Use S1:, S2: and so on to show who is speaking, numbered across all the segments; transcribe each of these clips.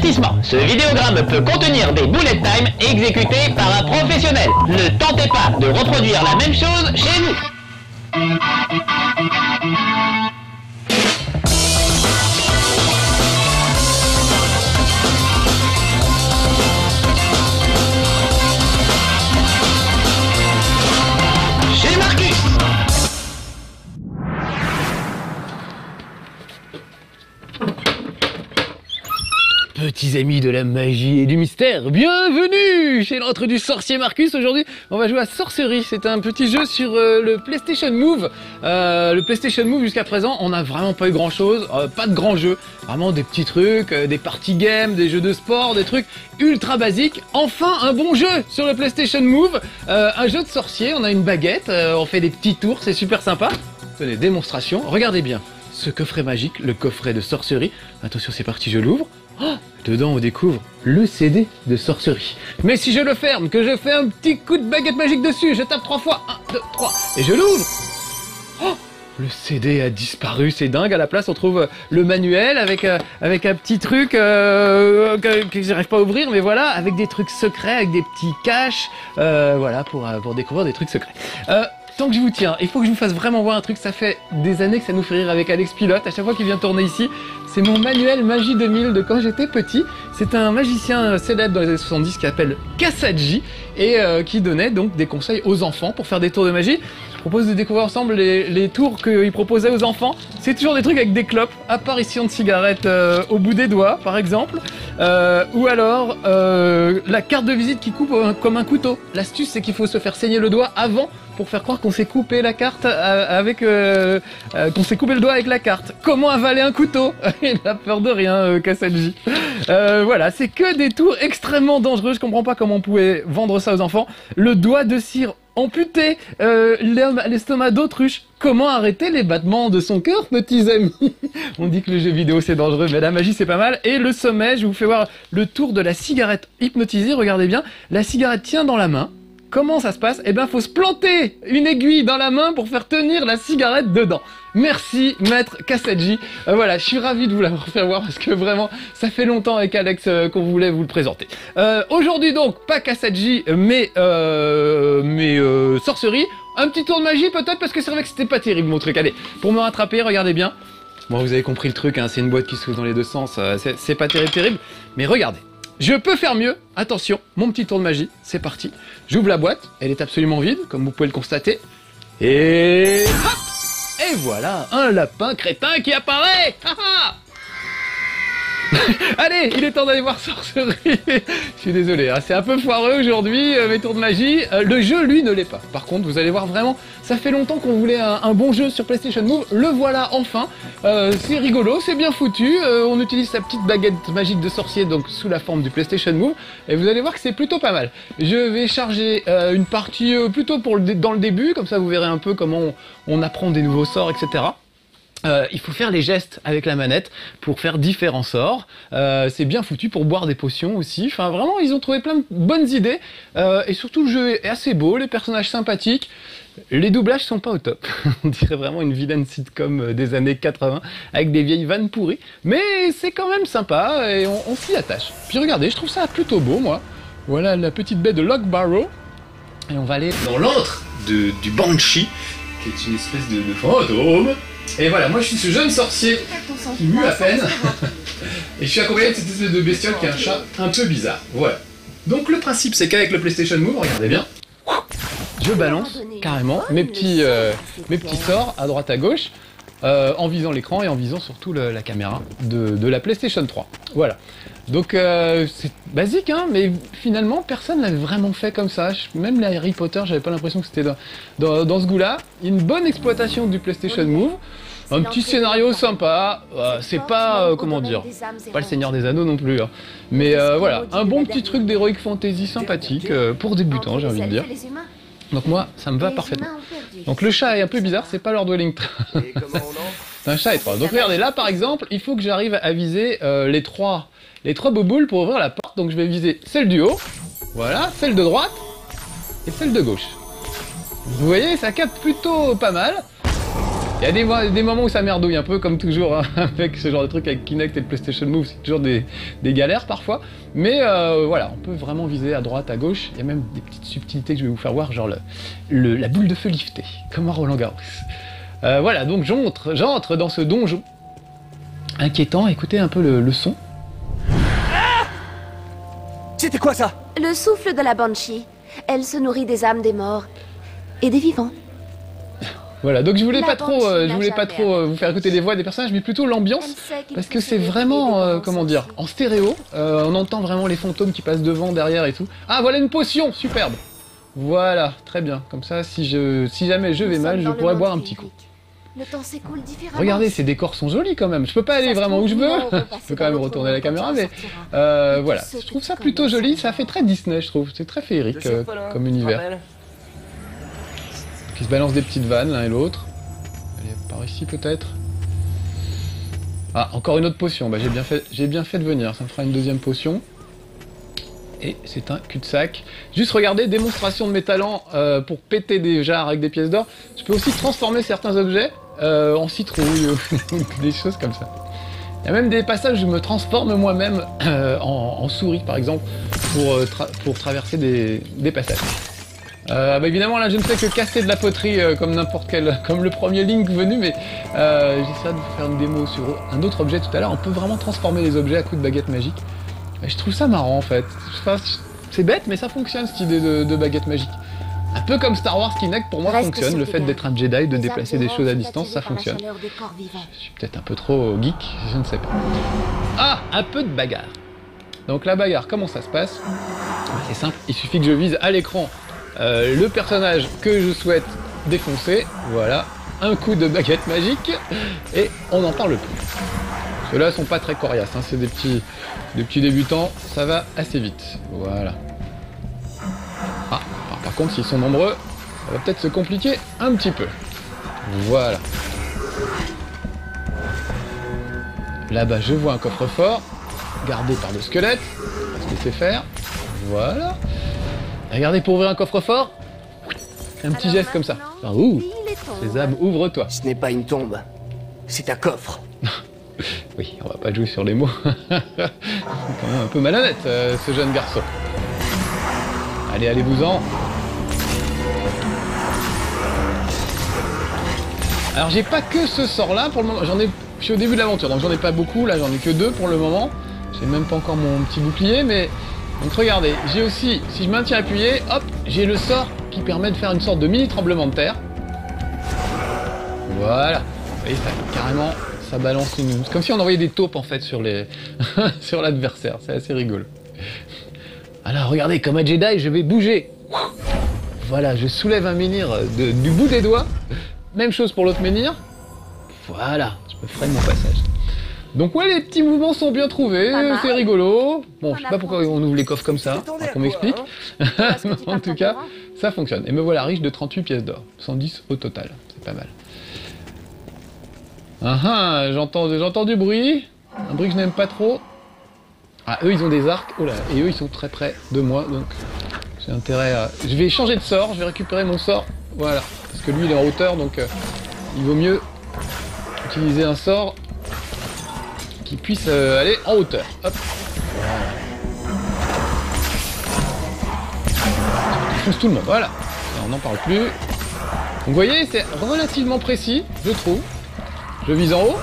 S1: Avertissement, ce vidéogramme peut contenir des bullet time exécutés par un professionnel. Ne tentez pas de reproduire la même chose chez vous. Chez Marcus.
S2: Petits amis de la magie et du mystère, bienvenue chez l'antre du sorcier Marcus. Aujourd'hui, on va jouer à Sorcery. C'est un petit jeu sur le PlayStation Move. Le PlayStation Move, jusqu'à présent, on n'a vraiment pas eu grand chose, pas de grands jeux. Vraiment des petits trucs, des party games, des jeux de sport, des trucs ultra basiques. Enfin, un bon jeu sur le PlayStation Move. Un jeu de sorcier, on a une baguette, on fait des petits tours, c'est super sympa. Tenez, démonstration, regardez bien. Ce coffret magique, le coffret de Sorcery. Attention, c'est parti, je l'ouvre. Oh, dedans, on découvre le CD de Sorcery. Mais si je le ferme, que je fais un petit coup de baguette magique dessus, je tape 3 fois, 1, 2, 3, et je l'ouvre. Oh, le CD a disparu, c'est dingue. À la place, on trouve le manuel avec un petit truc que j'arrive pas à ouvrir, mais voilà, avec des trucs secrets, avec des petits caches, voilà, pour découvrir des trucs secrets. Tant que je vous tiens, il faut que je vous fasse vraiment voir un truc. Ça fait des années que ça nous fait rire avec Alex Pilote. À chaque fois qu'il vient tourner ici, c'est mon manuel Magie 2000 de quand j'étais petit. C'est un magicien célèbre dans les années 70 qui s'appelle Kassadji et qui donnait donc des conseils aux enfants pour faire des tours de magie. Je propose de découvrir ensemble les tours qu'il proposait aux enfants. C'est toujours des trucs avec des clopes, apparition de cigarettes au bout des doigts par exemple, ou alors la carte de visite qui coupe comme un couteau. L'astuce, c'est qu'il faut se faire saigner le doigt avant pour faire croire qu'on s'est coupé la carte qu'on s'est coupé le doigt avec la carte. Comment avaler un couteau? Il a peur de rien, Kassadji. Voilà, c'est que des tours extrêmement dangereux. Je comprends pas comment on pouvait vendre ça aux enfants. Le doigt de cire amputé, l'estomac d'autruche. Comment arrêter les battements de son cœur, petits amis? On dit que le jeu vidéo c'est dangereux, mais la magie c'est pas mal. Et le sommet, je vous fais voir le tour de la cigarette hypnotisée. Regardez bien, la cigarette tient dans la main. Comment ça se passe? Eh bien, faut se planter une aiguille dans la main pour faire tenir la cigarette dedans. Merci, maître Kassadji. Voilà, je suis ravi de vous l'avoir fait voir parce que vraiment, ça fait longtemps avec Alex qu'on voulait vous le présenter. Aujourd'hui donc, pas Kassadji, mais Sorcery. Un petit tour de magie peut-être parce que c'est vrai que c'était pas terrible mon truc. Allez, pour me rattraper, regardez bien. Bon, vous avez compris le truc, hein, c'est une boîte qui s'ouvre dans les deux sens. C'est pas terrible, mais regardez. Je peux faire mieux, attention, mon petit tour de magie, c'est parti. J'ouvre la boîte, elle est absolument vide, comme vous pouvez le constater. Et hop! Et voilà, un lapin crétin qui apparaît. Allez, il est temps d'aller voir Sorcery. Je suis désolé, hein, c'est un peu foireux aujourd'hui, mes tours de magie. Le jeu, lui, ne l'est pas. Par contre, vous allez voir vraiment, ça fait longtemps qu'on voulait un bon jeu sur PlayStation Move. Le voilà enfin. C'est rigolo, c'est bien foutu. On utilise sa petite baguette magique de sorcier, donc sous la forme du PlayStation Move. Et vous allez voir que c'est plutôt pas mal. Je vais charger une partie plutôt dans le début, comme ça vous verrez un peu comment on apprend des nouveaux sorts, etc. Il faut faire les gestes avec la manette pour faire différents sorts. C'est bien foutu pour boire des potions aussi. Enfin, vraiment, ils ont trouvé plein de bonnes idées. Et surtout, le jeu est assez beau, les personnages sympathiques. Les doublages sont pas au top. On dirait vraiment une vilaine sitcom des années 80 avec des vieilles vannes pourries. Mais c'est quand même sympa et on s'y attache. Puis regardez, je trouve ça plutôt beau, moi. Voilà la petite baie de Lock Barrow. Et on va aller dans l'antre du Banshee, qui est une espèce de fantôme. Et voilà, moi je suis ce jeune sorcier qui mue à peine. Et je suis accompagné de cette espèce de bestiole qui est un chat un peu bizarre. Voilà. Donc le principe c'est qu'avec le PlayStation Move, regardez bien, je balance carrément mes petits sorts à droite à gauche, en visant l'écran et en visant surtout la caméra de la PlayStation 3. Voilà. Donc c'est basique, hein, mais finalement personne l'avait vraiment fait comme ça. Même les Harry Potter, j'avais pas l'impression que c'était dans ce goût-là. Une bonne exploitation du PlayStation Move, un petit scénario sympa. C'est pas comment dire, pas le Seigneur des Anneaux non plus, hein. Mais voilà, un bon petit truc d'heroic fantasy sympathique pour débutants, j'ai envie de dire. Donc moi, ça me va parfaitement. Donc le chat est un peu bizarre, c'est pas Lord Wellington. C'est un chat étroit. Donc regardez, là par exemple, il faut que j'arrive à viser les trois bouboules pour ouvrir la porte. Donc je vais viser celle du haut, voilà, celle de droite et celle de gauche. Vous voyez, ça capte plutôt pas mal. Il y a des moments où ça merdouille un peu comme toujours hein, avec ce genre de truc avec Kinect et le PlayStation Move, c'est toujours des galères parfois. Mais voilà, on peut vraiment viser à droite, à gauche. Il y a même des petites subtilités que je vais vous faire voir, genre la boule de feu liftée, comme à Roland Garros. Voilà, donc j'entre dans ce donjon inquiétant. Écoutez un peu le son.
S3: C'était quoi ça?
S4: Le souffle de la Banshee. Elle se nourrit des âmes des morts et des vivants.
S2: Voilà, donc je voulais
S4: La
S2: pas trop,
S4: Banshee
S2: je voulais
S4: n'a
S2: pas
S4: jamais
S2: trop vous faire écouter les voix des personnages, mais plutôt l'ambiance,
S4: Elle sait qu'il
S2: parce
S4: faut
S2: que
S4: se
S2: c'est
S4: méfier
S2: vraiment,
S4: des
S2: comment dire, en stéréo. On entend vraiment les fantômes qui passent devant, derrière et tout. Ah, voilà une potion, superbe. Voilà, très bien. Comme ça, si jamais je vais
S4: Nous
S2: mal,
S4: sommes
S2: je
S4: dans le
S2: pourrais
S4: monde
S2: boire un petit coup.
S4: féerique. Le temps s'écoule différemment.
S2: Regardez, ces décors sont jolis quand même. Je peux pas aller
S4: Ça se
S2: vraiment où je
S4: trouve,
S2: veux.
S4: nous aurons
S2: Je
S4: passé
S2: peux quand même
S4: dans notre
S2: retourner la
S4: monde
S2: caméra,
S4: quand
S2: mais
S4: il sortira.
S2: voilà.
S4: ceux
S2: Je
S4: que
S2: trouve
S4: tu
S2: ça plutôt
S4: connais
S2: joli.
S4: sont
S2: Ça fait très Disney, je trouve. C'est très féerique comme univers. Qui se balancent des petites vannes l'un et l'autre. Allez, par ici peut-être. Ah, encore une autre potion. Bah, j'ai bien fait de venir. Ça me fera une deuxième potion. Et c'est un cul-de-sac. Juste regardez, démonstration de mes talents pour péter des jarres avec des pièces d'or. Je peux aussi transformer certains objets en citrouille ou des choses comme ça. Il y a même des passages où je me transforme moi-même en souris, par exemple, pour traverser des passages. Bah évidemment, là, je ne fais que casser de la poterie comme n'importe quel, comme le premier Link venu, mais j'essaie de vous faire une démo sur un autre objet tout à l'heure. On peut vraiment transformer les objets à coups de baguette magique. Et je trouve ça marrant en fait. Enfin, c'est bête, mais ça fonctionne cette idée de baguette magique. Un peu comme Star Wars Kinect pour moi fonctionne. Le fait d'être un Jedi, de déplacer des choses à distance, ça fonctionne. Je suis peut-être un peu trop geek, je ne sais pas. Ah, un peu de bagarre. Donc la bagarre, comment ça se passe? C'est simple, il suffit que je vise à l'écran le personnage que je souhaite défoncer. Voilà, un coup de baguette magique et on n'en parle plus. Ceux-là sont pas très coriaces, hein, c'est des petits débutants, ça va assez vite. Voilà. Ah, par contre, s'ils sont nombreux, ça va peut-être se compliquer un petit peu. Voilà. Là-bas, je vois un coffre-fort, gardé par le squelette, ce que c'est faire. Voilà. Et regardez, pour ouvrir un coffre-fort, un petit geste comme ça. Enfin, ouh, Sésame, ouvre-toi.
S3: Ce n'est pas une tombe, c'est un coffre.
S2: Oui, on va pas jouer sur les mots. C'est quand même un peu malhonnête, ce jeune garçon. Allez, allez-vous-en. Alors, j'ai pas que ce sort-là pour le moment. Je suis au début de l'aventure, donc j'en ai pas beaucoup. Là, j'en ai que 2 pour le moment. J'ai même pas encore mon petit bouclier, mais... Donc, regardez, j'ai aussi, si je maintiens appuyé, hop, j'ai le sort qui permet de faire une sorte de mini tremblement de terre. Voilà. Et ça, carrément... Ça balance une... C'est comme si on envoyait des taupes en fait sur les sur l'adversaire, c'est assez rigolo. Alors regardez, comme un Jedi, je vais bouger. Voilà, je soulève un menhir du bout des doigts. Même chose pour l'autre menhir. Voilà, je me ferai mon passage. Donc ouais, les petits mouvements sont bien trouvés, c'est rigolo. Bon, je sais pas pourquoi on ouvre les coffres comme ça, qu'on m'explique. En tout cas, ça fonctionne. Et me voilà riche de 38 pièces d'or, 110 au total, c'est pas mal. Ah ah, j'entends du bruit, un bruit que je n'aime pas trop. Ah, eux ils ont des arcs, oh là, et eux ils sont très près de moi, donc j'ai intérêt à... Je vais changer de sort, je vais récupérer mon sort, voilà, parce que lui il est en hauteur, donc il vaut mieux utiliser un sort qui puisse aller en hauteur. Hop, voilà. Je pousse tout le monde, voilà, on n'en parle plus. Donc vous voyez, c'est relativement précis, je trouve. Je vise en haut,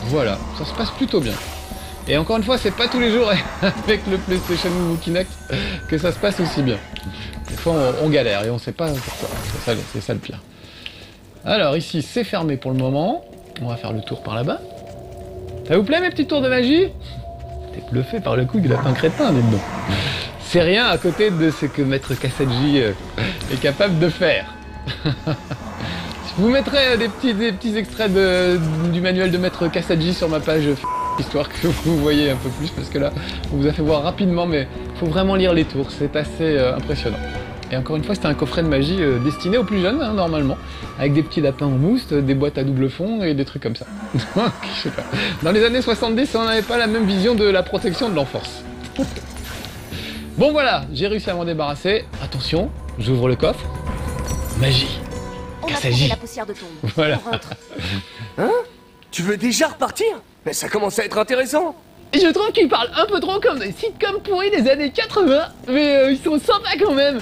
S2: voilà, ça se passe plutôt bien. Et encore une fois, c'est pas tous les jours avec le PlayStation Move ou Kinect que ça se passe aussi bien. Des fois, on galère et on sait pas pourquoi. C'est ça le pire. Alors ici, c'est fermé pour le moment. On va faire le tour par là-bas. Ça vous plaît mes petits tours de magie? T'es bluffé par le coup du lapin crétin, dites donc. C'est rien à côté de ce que Maître Kassadji est capable de faire. Je vous mettrai des petits extraits du manuel de Maître Kassadji sur ma page histoire que vous voyez un peu plus, parce que là, on vous a fait voir rapidement, mais il faut vraiment lire les tours, c'est assez impressionnant. Et encore une fois, c'était un coffret de magie destiné aux plus jeunes, hein, normalement, avec des petits lapins en mousse, des boîtes à double fond et des trucs comme ça. Je sais pas. Dans les années 70, on n'avait pas la même vision de la protection de l'enfance. Bon voilà, j'ai réussi à m'en débarrasser. Attention, j'ouvre le coffre. Magie.
S4: On a
S2: Car
S4: trouvé
S2: s'agit.
S4: la poussière de tombe.
S2: Voilà.
S4: On rentre.
S3: Hein? Tu veux déjà repartir? Mais ça commence à être intéressant.
S2: Et je trouve qu'ils parlent un peu trop comme des sitcoms pourris des années 80, mais ils sont sympas quand même.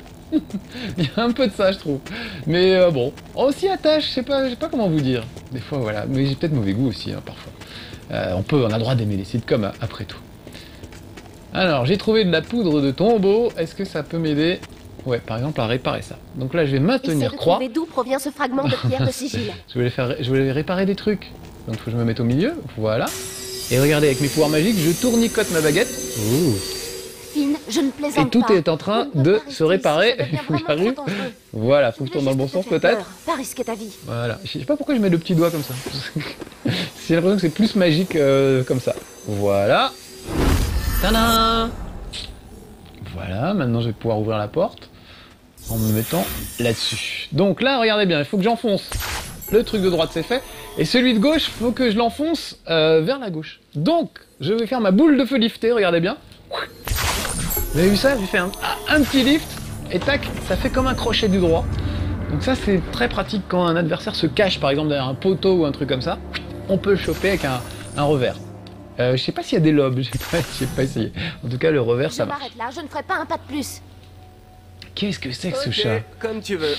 S2: Il y a un peu de ça, je trouve. Mais bon, on s'y attache, je sais pas comment vous dire. Des fois, voilà. Mais j'ai peut-être mauvais goût aussi, hein, parfois. On a le droit d'aimer les sitcoms, après tout. Alors, j'ai trouvé de la poudre de tombeau. Est-ce que ça peut m'aider? Ouais, par exemple, à réparer ça. Donc là, je vais
S4: Essaie
S2: maintenir
S4: de
S2: croix.
S4: trouver d'où provient ce fragment de pierre de sigil.
S2: Je voulais réparer des trucs. Donc, faut que je me mette au milieu. Voilà. Et regardez, avec mes pouvoirs magiques, je tournicote ma baguette. Ouh.
S4: Finn, je ne plaisante
S2: Et tout
S4: pas.
S2: est en train
S4: On ne peut
S2: de
S4: pas
S2: se
S4: rester
S2: réparer.
S4: ici, ça
S2: Il
S4: devient
S2: faut que
S4: vraiment
S2: j'arrive.
S4: trop dangereux.
S2: Voilà, faut que je
S4: Tu
S2: tourne
S4: veux
S2: dans le bon
S4: juste
S2: sens
S4: te faire
S2: peut-être.
S4: peur, pas risquer ta vie.
S2: Voilà. Je sais pas pourquoi je mets le petit doigt comme ça. J'ai l'impression que c'est plus magique comme ça. Voilà. Tadam! Voilà, maintenant je vais pouvoir ouvrir la porte en me mettant là-dessus. Donc là, regardez bien, il faut que j'enfonce. Le truc de droite, c'est fait. Et celui de gauche, il faut que je l'enfonce vers la gauche. Donc, je vais faire ma boule de feu liftée, regardez bien. Vous avez vu ça? J'ai fait un petit lift, et tac, ça fait comme un crochet du droit. Donc ça, c'est très pratique quand un adversaire se cache, par exemple, derrière un poteau ou un truc comme ça. On peut le choper avec un revers. Je sais pas s'il y a des lobes, j'ai pas essayé. En tout cas, le revers,
S4: Je
S2: ça marche.
S4: m'arrête là, je ne ferai pas un pas de plus.
S2: Qu'est-ce que c'est que ce
S3: Ok,
S2: chat?
S3: comme tu veux.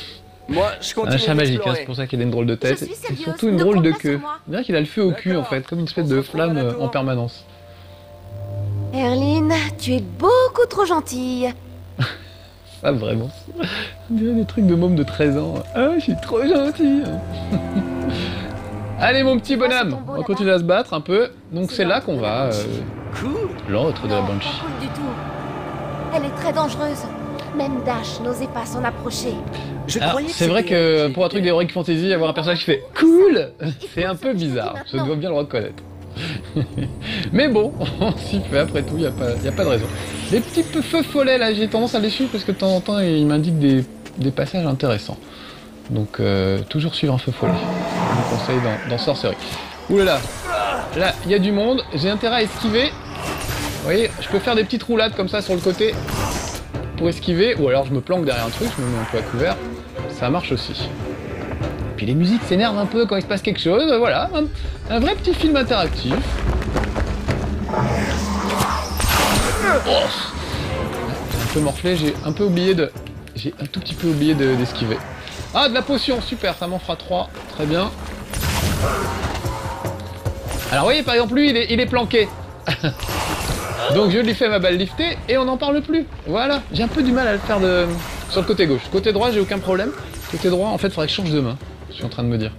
S3: Moi, je continue
S2: Un chat magique, hein,
S3: d'explorer.
S2: c'est pour ça qu'il a une drôle de tête.
S4: Je suis
S2: Et
S4: sérieuse,
S2: surtout une
S4: ne
S2: drôle
S4: compte
S2: de
S4: pas
S2: queue.
S4: sur moi.
S2: On dirait qu'il a le feu au cul en
S3: D'accord.
S2: fait, comme une espèce
S3: On
S2: de
S3: se retrouve à
S2: flamme
S3: la tour.
S2: en permanence.
S4: Erline, tu es beaucoup trop gentille.
S2: Ah vraiment. On dirait des trucs de môme de 13 ans. Ah, je suis trop gentil. Allez mon petit bonhomme,
S4: tombeau,
S2: on
S4: là-bas.
S2: continue à se battre un peu. Donc c'est là qu'on va...
S3: Cool.
S2: l'autre de la
S4: Non,
S2: Banshee.
S4: pas cool du tout. Elle est très dangereuse. Même Dash n'osait pas s'en approcher.
S3: Je
S2: Alors,
S3: croyais
S2: c'est vrai
S3: c'était
S2: que
S3: un
S2: pour un truc d'Heroic Fantasy, avoir un personnage qui fait cool, c'est un peu bizarre. Je dois bien le reconnaître. Mais bon, on s'y fait après tout, y a pas de raison. Les petits feux follets là, j'ai tendance à les suivre parce que de temps en temps ils m'indiquent des passages intéressants. Donc toujours suivre un feu follet. Je vous conseille dans Sorcery. Ouh là là, il y a du monde, j'ai intérêt à esquiver. Vous voyez, je peux faire des petites roulades comme ça sur le côté pour esquiver, ou alors je me planque derrière un truc, je me mets un peu à couvert, ça marche aussi. Puis les musiques s'énervent un peu quand il se passe quelque chose, voilà, un vrai petit film interactif. Oh, j'ai un peu morflé, j'ai un tout petit peu oublié d'esquiver. Ah, de la potion, super, ça m'en fera 3, très bien. Alors vous voyez, par exemple, lui, il est planqué. Donc je lui fais ma balle liftée et on n'en parle plus. Voilà, j'ai un peu du mal à le faire sur le côté gauche. Côté droit, j'ai aucun problème. Côté droit, en fait, il faudrait que je change de main. Je suis en train de me dire.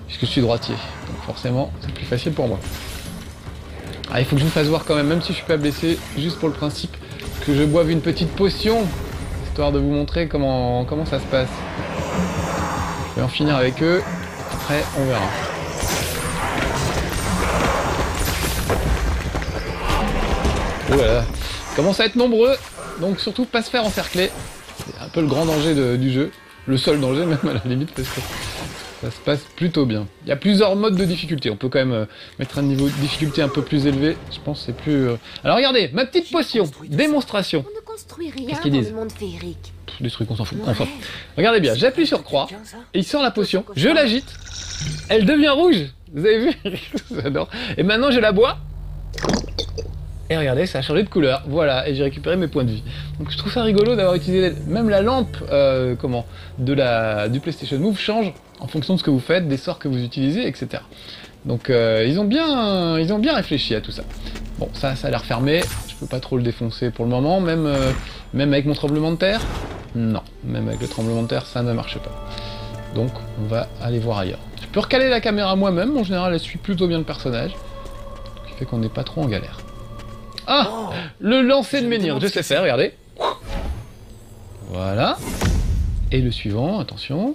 S2: Puisque je suis droitier. Donc forcément, c'est plus facile pour moi. Ah, il faut que je vous fasse voir quand même si je suis pas blessé, juste pour le principe que je boive une petite potion, histoire de vous montrer comment ça se passe. Je vais en finir avec eux. Après, on verra. Oh là là, commence à être nombreux, donc surtout pas se faire encercler. C'est un peu le grand danger du jeu, le seul danger même à la limite, parce que ça se passe plutôt bien. Il y a plusieurs modes de difficulté, on peut quand même mettre un niveau de difficulté un peu plus élevé, je pense que c'est plus... Alors regardez, ma petite potion, démonstration.
S4: On ne construit rien
S2: Qu'est-ce qu'ils
S4: dans
S2: disent
S4: le monde féerique.
S2: Des trucs, on s'en fout.
S4: Ouais.
S2: Enfin, regardez bien, j'appuie sur croix,
S3: Quelqu'un, ça
S2: et il sort la potion, je l'agite, elle devient rouge, vous avez vu? J'adore. Et maintenant je la bois. Et regardez, ça a changé de couleur, voilà, et j'ai récupéré mes points de vie. Donc je trouve ça rigolo d'avoir utilisé, même la lampe du PlayStation Move change en fonction de ce que vous faites, des sorts que vous utilisez, etc. Donc ils ont bien réfléchi à tout ça. Bon, ça a l'air fermé, je peux pas trop le défoncer pour le moment, même avec mon tremblement de terre. Non, même avec le tremblement de terre, ça ne marche pas. Donc on va aller voir ailleurs. Je peux recaler la caméra moi-même, en général elle suit plutôt bien le personnage, ce qui fait qu'on n'est pas trop en galère. Ah,
S3: Oh,
S2: le lancer de
S3: je me
S2: menhir,
S3: demande
S2: je
S3: ce que
S2: sais faire, regardez. Voilà. Et le suivant, attention.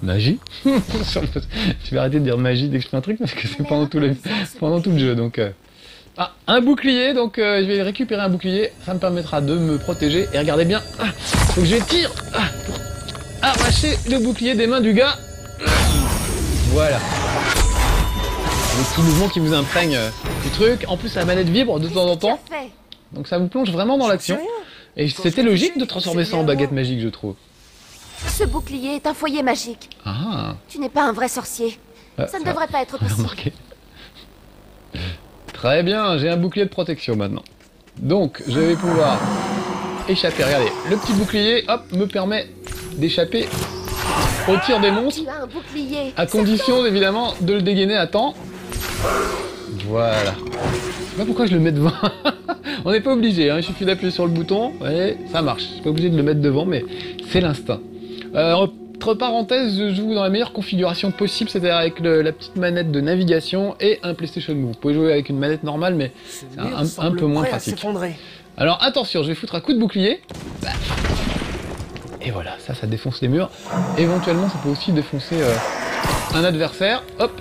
S2: Magie. Je vais arrêter de dire magie dès que je fais un truc, parce que c'est pendant tout le jeu. Donc, Ah, un bouclier, donc je vais récupérer un bouclier, ça me permettra de me protéger. Et regardez bien, faut que je tire pour arracher le bouclier des mains du gars. Voilà. Les petits mouvements qui vous imprègnent du truc. En plus, la manette vibre de temps en temps.
S4: Qu'est-ce que tu as fait?
S2: Donc ça vous plonge vraiment dans l'action. Et c'était logique de transformer ça en baguette magique, je trouve.
S4: Ce bouclier est un foyer magique.
S2: Ah.
S4: Tu n'es pas un vrai sorcier. Ça ne devrait pas être possible.
S2: Remarqué. Très bien, j'ai un bouclier de protection maintenant. Donc, je vais pouvoir échapper. Regardez, le petit bouclier, hop, me permet d'échapper au tir des monstres.
S4: Tu as un bouclier.
S2: À condition, évidemment, de le dégainer à temps. Voilà. Je sais pas pourquoi je le mets devant. On n'est pas obligé, hein. Il suffit d'appuyer sur le bouton et ça marche. Je suis pas obligé de le mettre devant, mais c'est l'instinct. Entre parenthèses, je joue dans la meilleure configuration possible, c'est-à-dire avec la petite manette de navigation et un PlayStation Move. Vous pouvez jouer avec une manette normale, mais c'est un peu moins pratique. Alors attention, je vais foutre un coup de bouclier. Et voilà, ça défonce les murs. Éventuellement, ça peut aussi défoncer un adversaire. Hop.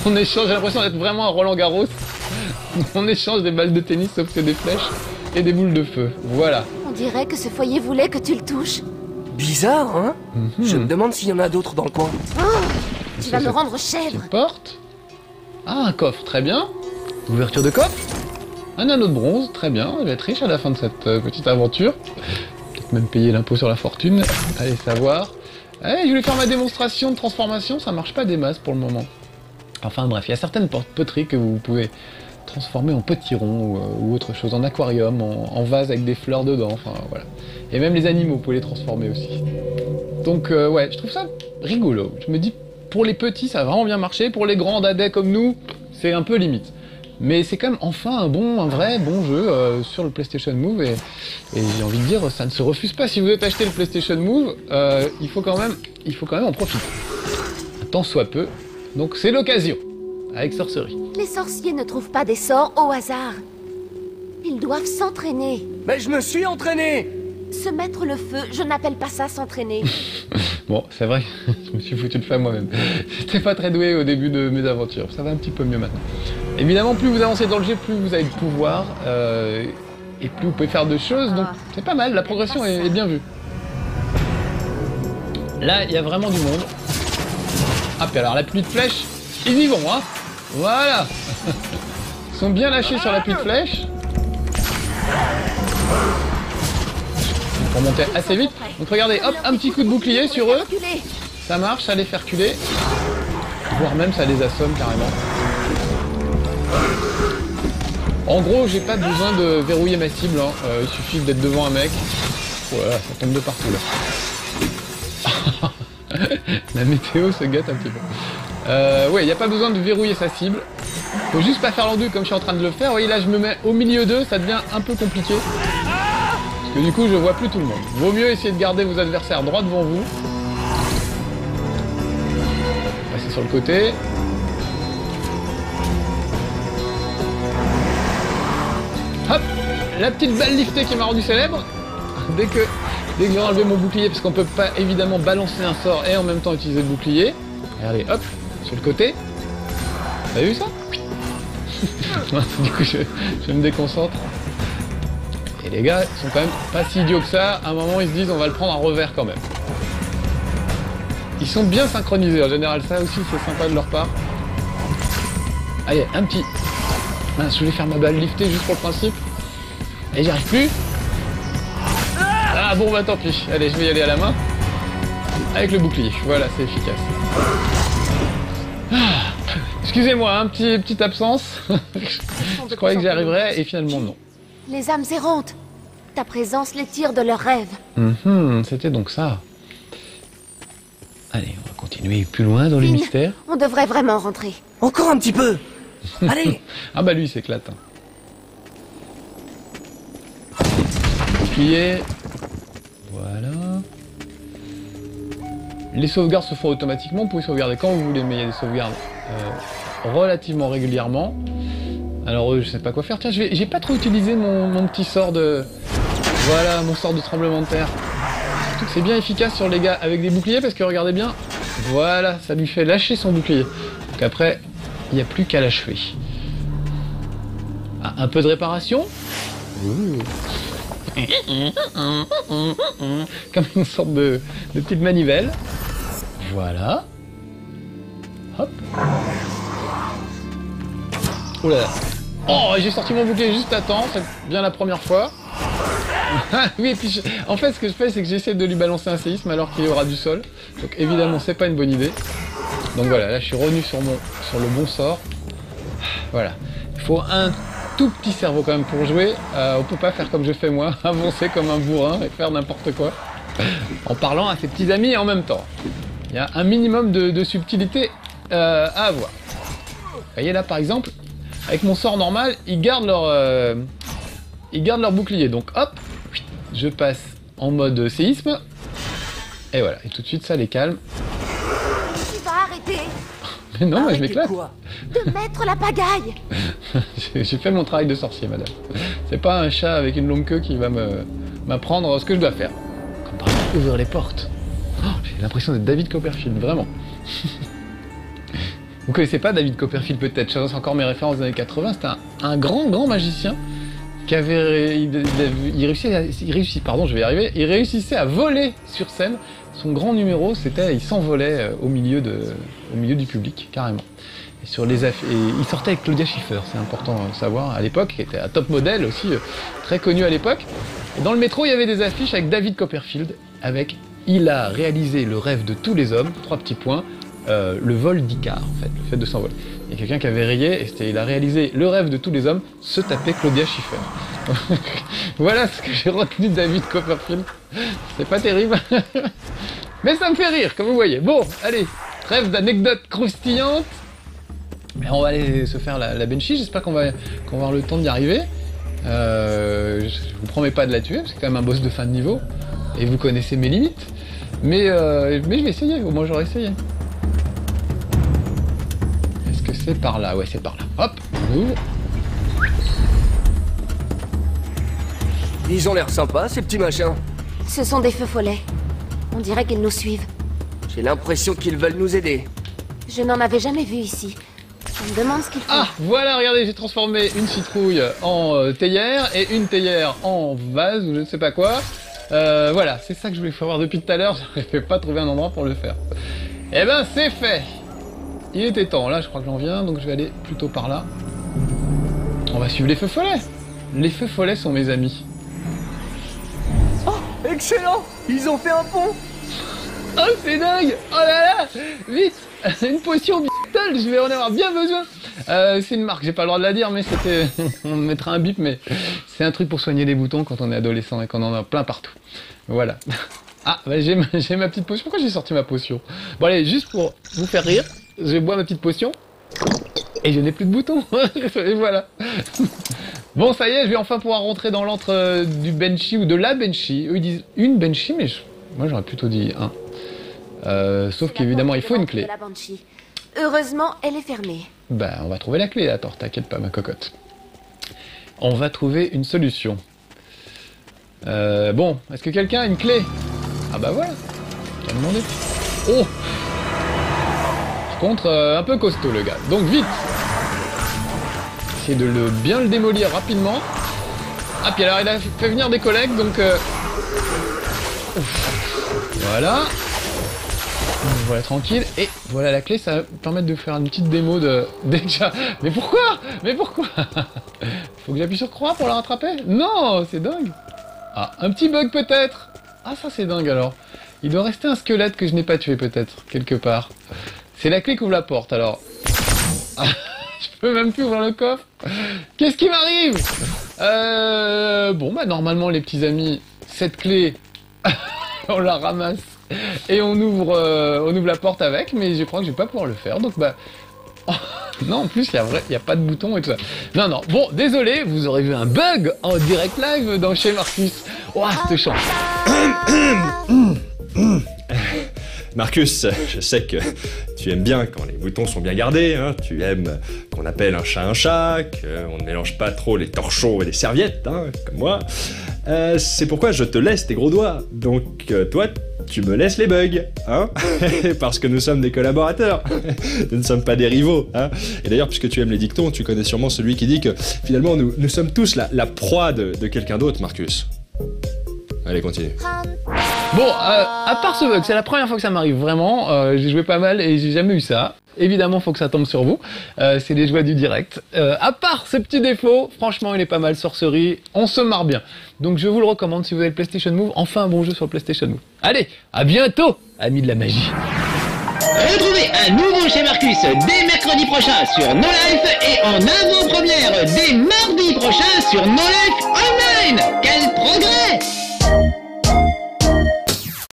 S2: On échange, j'ai l'impression d'être vraiment à Roland Garros. On échange des balles de tennis, sauf que des flèches et des boules de feu. Voilà.
S4: On dirait que ce foyer voulait que tu le touches.
S3: Bizarre, hein? Je me demande s'il y en a d'autres dans le coin.
S4: Oh, tu vas me rendre chèvre.
S2: Une porte. Ah, un coffre, très bien. Ouverture de coffre. Un anneau de bronze, très bien. Je vais être riche à la fin de cette petite aventure. Peut-être même payer l'impôt sur la fortune. Allez savoir. Allez, je voulais faire ma démonstration de transformation, ça marche pas des masses pour le moment. Enfin bref, il y a certaines poteries que vous pouvez transformer en potiron ou autre chose, en aquarium, en vase avec des fleurs dedans, enfin voilà. Et même les animaux, vous pouvez les transformer aussi. Donc ouais, je trouve ça rigolo. Je me dis, pour les petits, ça a vraiment bien marché. Pour les grands dadais comme nous, c'est un peu limite. Mais c'est quand même enfin un vrai bon jeu sur le PlayStation Move et j'ai envie de dire, ça ne se refuse pas. Si vous êtes acheté le PlayStation Move, il faut quand même en profiter. Un tant soit peu. Donc c'est l'occasion, avec sorcerie.
S4: Les sorciers ne trouvent pas des sorts au hasard. Ils doivent s'entraîner.
S3: Mais je me suis entraîné!
S4: Se mettre le feu, je n'appelle pas ça s'entraîner.
S2: Bon, c'est vrai, je me suis foutu de ça moi-même. J'étais pas très doué au début de mes aventures, ça va un petit peu mieux maintenant. Évidemment, plus vous avancez dans le jeu, plus vous avez de pouvoir, et plus vous pouvez faire de choses, donc c'est pas mal, la progression est bien vue. Là, il y a vraiment du monde. Ah, puis alors la pluie de flèches, ils y vont, hein. Voilà. Ils sont bien lâchés sur la pluie de flèches. Pour monter assez vite. Donc regardez, hop, un petit coup de bouclier sur eux. Ça marche, ça les fait reculer. Voire même ça les assomme carrément. En gros, j'ai pas besoin de verrouiller ma cible, hein. Il suffit d'être devant un mec. Voilà, ça tombe de partout là. La météo se gâte un petit peu. Ouais, il n'y a pas besoin de verrouiller sa cible. Faut juste pas faire l'enduit comme je suis en train de le faire. Vous voyez, là, je me mets au milieu d'eux, ça devient un peu compliqué. Parce que du coup, je vois plus tout le monde. Vaut mieux essayer de garder vos adversaires droit devant vous. Passer sur le côté. Hop, la petite balle liftée qui m'a rendu célèbre. Dès que j'ai enlevé mon bouclier, parce qu'on peut pas évidemment balancer un sort et en même temps utiliser le bouclier. Regardez, hop, sur le côté. T'as vu ça? Du coup, je me déconcentre. Et les gars, ils sont quand même pas si idiots que ça. À un moment, ils se disent, on va le prendre à revers quand même. Ils sont bien synchronisés. En général, ça aussi, c'est sympa de leur part. Allez, un petit... Mince, je voulais faire ma balle liftée juste pour le principe. Et j'y arrive plus. Ah bon, bah tant pis. Allez, je vais y aller à la main. Avec le bouclier. Voilà, c'est efficace. Ah, excusez-moi, hein, petite absence. Je croyais que j'y arriverais et finalement non.
S4: Les âmes errantes. Ta présence les tire de leurs rêves.
S2: C'était donc ça. Allez, on va continuer plus loin dans le mystère.
S4: On devrait vraiment rentrer.
S3: Encore un petit peu! Allez!
S2: Ah bah lui, il s'éclate. Bouclier. Voilà. Les sauvegardes se font automatiquement. Vous pouvez sauvegarder quand vous voulez, mais il y a des sauvegardes relativement régulièrement. Alors je sais pas quoi faire. Tiens, j'ai pas trop utilisé mon petit sort de... Voilà, mon sort de tremblement de terre. Surtout que c'est bien efficace sur les gars avec des boucliers, parce que regardez bien, voilà, ça lui fait lâcher son bouclier. Donc après, il n'y a plus qu'à l'achever. Ah, un peu de réparation. Comme une sorte de petite manivelle. Voilà. Hop. Oh là là. Oh, j'ai sorti mon bouclier juste à temps, c'est bien la première fois. Oui, et puis en fait, ce que je fais, c'est que j'essaie de lui balancer un séisme alors qu'il y aura du sol. Donc évidemment, c'est pas une bonne idée. Donc voilà, là, je suis revenu sur le bon sort. Voilà. Il faut un tout petit cerveau quand même pour jouer. On peut pas faire comme je fais moi, avancer comme un bourrin et faire n'importe quoi. En parlant à ses petits amis en même temps. Il y a un minimum de subtilité à avoir. Vous voyez là, par exemple, avec mon sort normal, ils gardent leur bouclier. Donc hop, je passe en mode séisme. Et voilà, et tout de suite ça les calme.
S4: Tu vas arrêter
S2: Mais non, moi je m'éclate.
S3: Quoi?
S4: de mettre la pagaille.
S2: J'ai fait mon travail de sorcier, madame. C'est pas un chat avec une longue queue qui va m'apprendre ce que je dois faire. Comme par exemple ouvrir les portes. Oh, j'ai l'impression d'être David Copperfield, vraiment. Vous connaissez pas David Copperfield peut-être, je lance encore mes références des années 80, c'était un grand magicien qui avait... Il réussissait à voler sur scène. Son grand numéro, c'était il s'envolait au milieu du public, carrément. Et sur les et il sortait avec Claudia Schiffer, c'est important de savoir, à l'époque, qui était un top modèle aussi, très connu à l'époque. Et dans le métro, il y avait des affiches avec David Copperfield, avec « Il a réalisé le rêve de tous les hommes », 3 petits points, le vol d'Icare, en fait, le fait de s'envoler. Il y a quelqu'un qui avait rayé, et c'était « Il a réalisé le rêve de tous les hommes », se tapait Claudia Schiffer. Voilà ce que j'ai retenu de David Copperfield. C'est pas terrible. Mais ça me fait rire, comme vous voyez. Bon, allez, trêve d'anecdotes croustillantes. Mais on va aller se faire la Banshee, j'espère qu'on va avoir le temps d'y arriver. Je vous promets pas de la tuer, parce que c'est quand même un boss de fin de niveau. Et vous connaissez mes limites. Mais je vais essayer, au moins j'aurai essayé. Est-ce que c'est par là? Ouais, c'est par là. Hop, on ouvre.
S3: Ils ont l'air sympas, ces petits machins.
S4: Ce sont des feux follets. On dirait qu'ils nous suivent.
S3: J'ai l'impression qu'ils veulent nous aider.
S4: Je n'en avais jamais vu ici. On me demande ce qu'ils font.
S2: Ah, voilà, regardez, j'ai transformé une citrouille en théière et une théière en vase ou je ne sais pas quoi. Voilà, c'est ça que je voulais faire voir depuis tout à l'heure, j'arrivais pas à trouver un endroit pour le faire. Eh ben, c'est fait. Il était temps, là je crois que j'en viens, donc je vais aller plutôt par là. On va suivre les feux follets. Les feux follets sont mes amis.
S3: Oh, excellent! Ils ont fait un pont!
S2: Oh, c'est dingue! Oh là là! Vite! Une potion Beetle, je vais en avoir bien besoin! C'est une marque, j'ai pas le droit de la dire, mais c'était... On mettra un bip, mais c'est un truc pour soigner les boutons quand on est adolescent et qu'on en a plein partout. Voilà. Ah, bah j'ai ma petite potion. Pourquoi j'ai sorti ma potion? Bon allez, juste pour vous faire rire, je bois ma petite potion. Et je n'ai plus de boutons. Et voilà. Bon, ça y est, je vais enfin pouvoir rentrer dans l'antre du Banshee ou de la Banshee. Eux, ils disent une Banshee, mais moi, j'aurais plutôt dit un. Sauf qu'évidemment, il faut une clé.
S4: Heureusement, elle est fermée.
S2: Bah, on va trouver la clé. Attends, t'inquiète pas, ma cocotte. On va trouver une solution. Bon, est-ce que quelqu'un a une clé? Ah bah voilà. J'ai demandé. Oh! Par contre, un peu costaud, le gars. Donc, vite! Essayer de bien le démolir rapidement. Ah, puis alors il a fait venir des collègues, donc... Voilà. Voilà, tranquille. Et voilà la clé, ça va permettre de faire une petite démo de... Déjà... Mais pourquoi? Mais pourquoi? Faut que j'appuie sur croix pour la rattraper? Non, c'est dingue. Ah, un petit bug peut-être. Ah, ça c'est dingue alors. Il doit rester un squelette que je n'ai pas tué peut-être, quelque part. C'est la clé qui ouvre la porte, alors... Ah. Je peux même plus ouvrir le coffre. Qu'est-ce qui m'arrive? Bon, bah normalement, les petits amis, cette clé, on la ramasse et on ouvre la porte avec, mais je crois que je vais pas pouvoir le faire. Donc, bah... Oh, non, en plus, il y a pas de bouton et tout ça. Non, non. Bon, désolé, vous aurez vu un bug en direct live dans chez Marcus. Ouah, c'était chaud.
S5: Marcus, je sais que tu aimes bien quand les boutons sont bien gardés, hein. Tu aimes qu'on appelle un chat, qu'on ne mélange pas trop les torchons et les serviettes, hein, comme moi. C'est pourquoi je te laisse tes gros doigts. Donc toi, tu me laisses les bugs, hein. Parce que nous sommes des collaborateurs. Nous ne sommes pas des rivaux, hein. Et d'ailleurs, puisque tu aimes les dictons, tu connais sûrement celui qui dit que finalement nous sommes tous la proie de quelqu'un d'autre, Marcus. Allez, continue.
S2: Bon, à part ce bug, c'est la première fois que ça m'arrive vraiment. J'ai joué pas mal et j'ai jamais eu ça. évidemment, faut que ça tombe sur vous. C'est les joies du direct. À part ce petit défaut, franchement, il est pas mal, Sorcery. On se marre bien. Donc, je vous le recommande si vous avez le PlayStation Move. Enfin, un bon jeu sur le PlayStation Move. Allez, à bientôt, amis de la magie.
S1: Retrouvez un nouveau chez Marcus dès mercredi prochain sur No Life et en avant-première dès mardi prochain sur No Life.